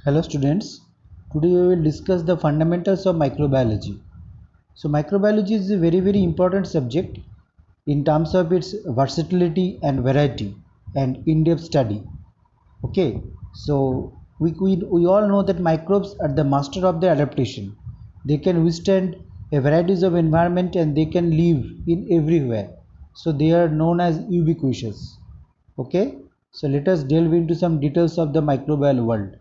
Hello students, today we will discuss the fundamentals of microbiology. So microbiology is a very important subject in terms of its versatility and variety and in-depth study. Okay, so we all know that microbes are the master of their adaptation. They can withstand a varieties of environment and they can live in everywhere. So they are known as ubiquitous. Okay, so let us delve into some details of the microbial world.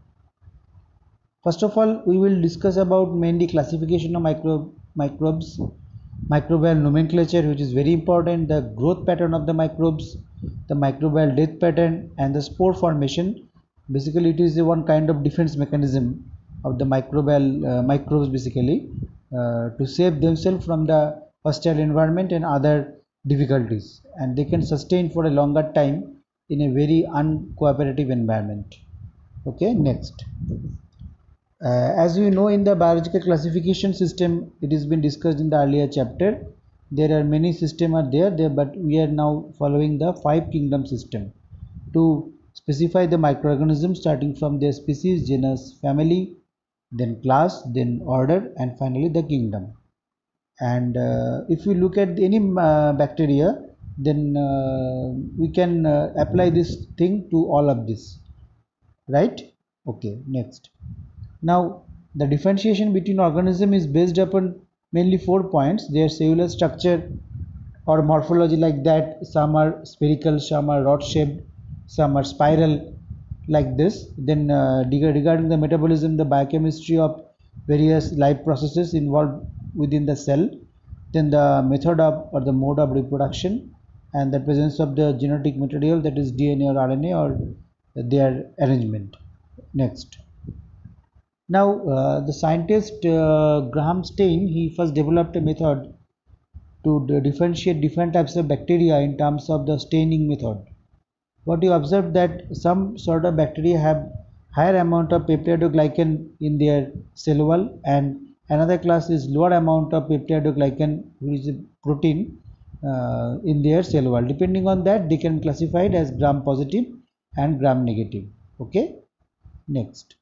First of all, we will discuss about mainly classification of microbes, microbial nomenclature, which is very important, the growth pattern of the microbes, the microbial death pattern, and the spore formation. Basically, it is one kind of defense mechanism of the microbial microbes, basically, to save themselves from the hostile environment and other difficulties, and they can sustain for a longer time in a very uncooperative environment. Okay, next. As we know, in the biological classification system, it has been discussed in the earlier chapter. There are many systems are there, but we are now following the five kingdom system to specify the microorganisms, starting from their species, genus, family, then class, then order, and finally the kingdom. And if we look at any bacteria, then we can apply this thing to all of this, right? Okay, next. Now, the differentiation between organisms is based upon mainly 4 points: their cellular structure or morphology, like that. Some are spherical, some are rod shaped, some are spiral, like this. Then regarding the metabolism, the biochemistry of various life processes involved within the cell, then the method of or the mode of reproduction, and the presence of the genetic material, that is DNA or RNA, or their arrangement. Next. Now, the scientist Graham Stein, he first developed a method to differentiate different types of bacteria in terms of the staining method. What you observed that some sort of bacteria have higher amount of peptidoglycan in their cell wall, and another class is lower amount of peptidoglycan, which is a protein, in their cell wall. Depending on that, they can classify it as gram positive and gram negative. Okay, next.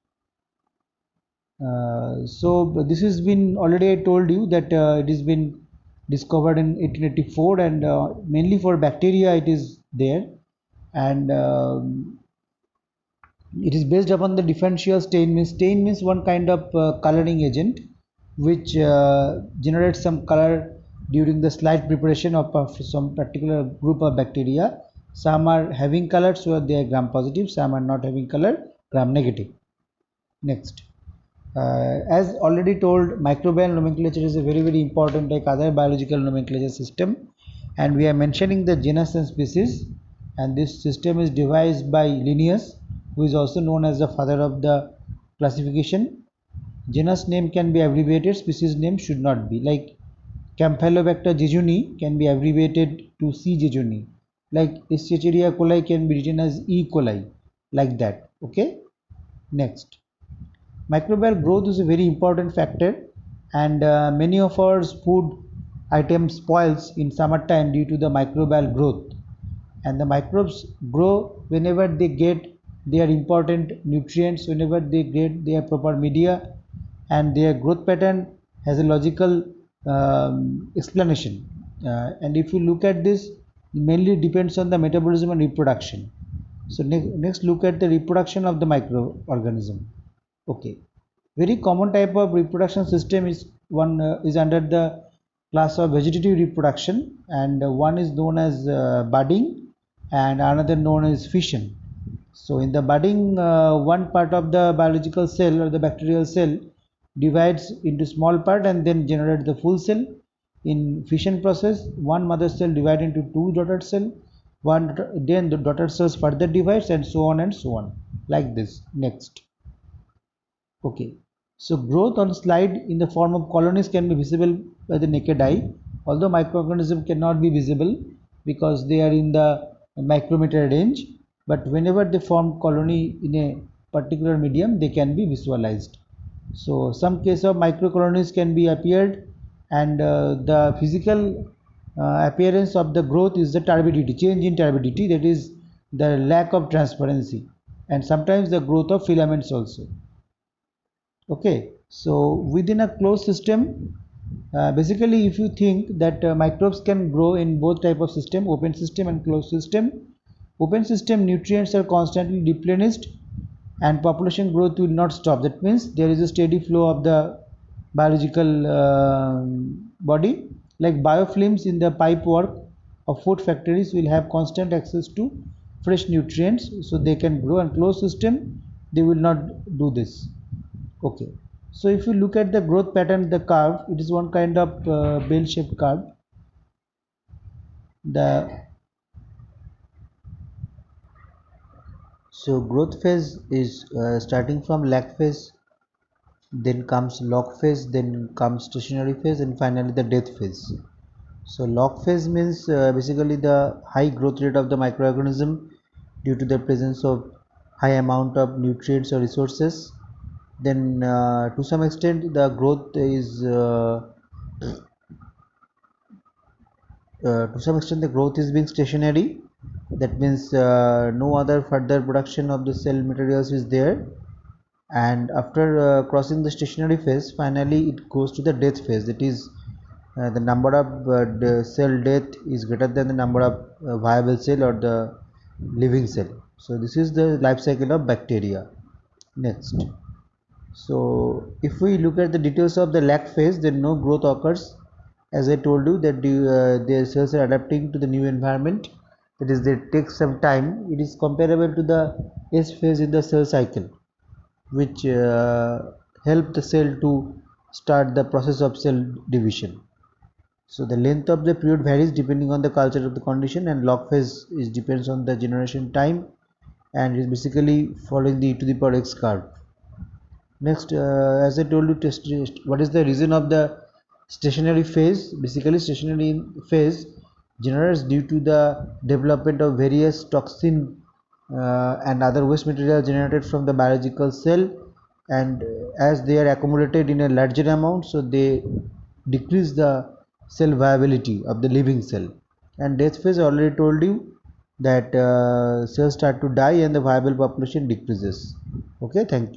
So this has been already, I told you that it has been discovered in 1884, and mainly for bacteria it is there, and it is based upon the differential stain means one kind of coloring agent which generates some color during the slight preparation of some particular group of bacteria. Some are having color, so they are gram positive, some are not having color, gram negative. Next. As already told, microbial nomenclature is a very important, like other biological nomenclature system, and we are mentioning the genus and species, and this system is devised by Linnaeus, who is also known as the father of the classification. Genus name can be abbreviated, species name should not be. Like Campylobacter jejuni can be abbreviated to C. jejuni, like Escherichia coli can be written as E. coli, like that. Okay, next. Microbial growth is a very important factor, and many of our food items spoils in summertime due to the microbial growth. And the microbes grow whenever they get their important nutrients, whenever they get their proper media, and their growth pattern has a logical explanation. And if you look at this, mainly depends on the metabolism and reproduction. So next look at the reproduction of the microorganism. Okay, very common type of reproduction system is one is under the class of vegetative reproduction, and one is known as budding, and another known as fission. So in the budding, one part of the biological cell or the bacterial cell divides into small part and then generate the full cell. In fission process, one mother cell divides into two daughter cell, then the daughter cells further divides, and so on, like this. Next. Okay, so growth on slide in the form of colonies can be visible by the naked eye, although microorganisms cannot be visible because they are in the micrometer range, but whenever they form colony in a particular medium, they can be visualized. So some case of microcolonies can be appeared, and the physical appearance of the growth is the turbidity, change in turbidity, that is the lack of transparency, and sometimes the growth of filaments also. Okay, so within a closed system, basically if you think that microbes can grow in both type of system, open system and closed system. Open system nutrients are constantly replenished and population growth will not stop. That means there is a steady flow of the biological body, like biofilms in the pipe work of food factories will have constant access to fresh nutrients, so they can grow. And closed system, they will not do this. Okay, so if you look at the growth pattern, the curve, it is one kind of bell-shaped curve. The So growth phase is starting from lag phase, then comes log phase, then comes stationary phase, and finally the death phase. So log phase means basically the high growth rate of the microorganism due to the presence of high amount of nutrients or resources. Then to some extent the growth is to some extent the growth is being stationary. That means no other further production of the cell materials is there, and after crossing the stationary phase, finally it goes to the death phase. That is the number of the cell death is greater than the number of viable cell or the living cell. So this is the life cycle of bacteria. Next, so if we look at the details of the lag phase, then no growth occurs. As I told you that their cells are adapting to the new environment, that is they take some time. It is comparable to the S phase in the cell cycle, which help the cell to start the process of cell division. So the length of the period varies depending on the culture of the condition, and log phase is depends on the generation time and is basically following the e to the power x curve. Next, as I told you, what is the reason of the stationary phase? Basically, stationary phase generates due to the development of various toxin and other waste material generated from the biological cell, and as they are accumulated in a larger amount, so they decrease the cell viability of the living cell. And death phase, I already told you that cells start to die and the viable population decreases. Okay, thank you.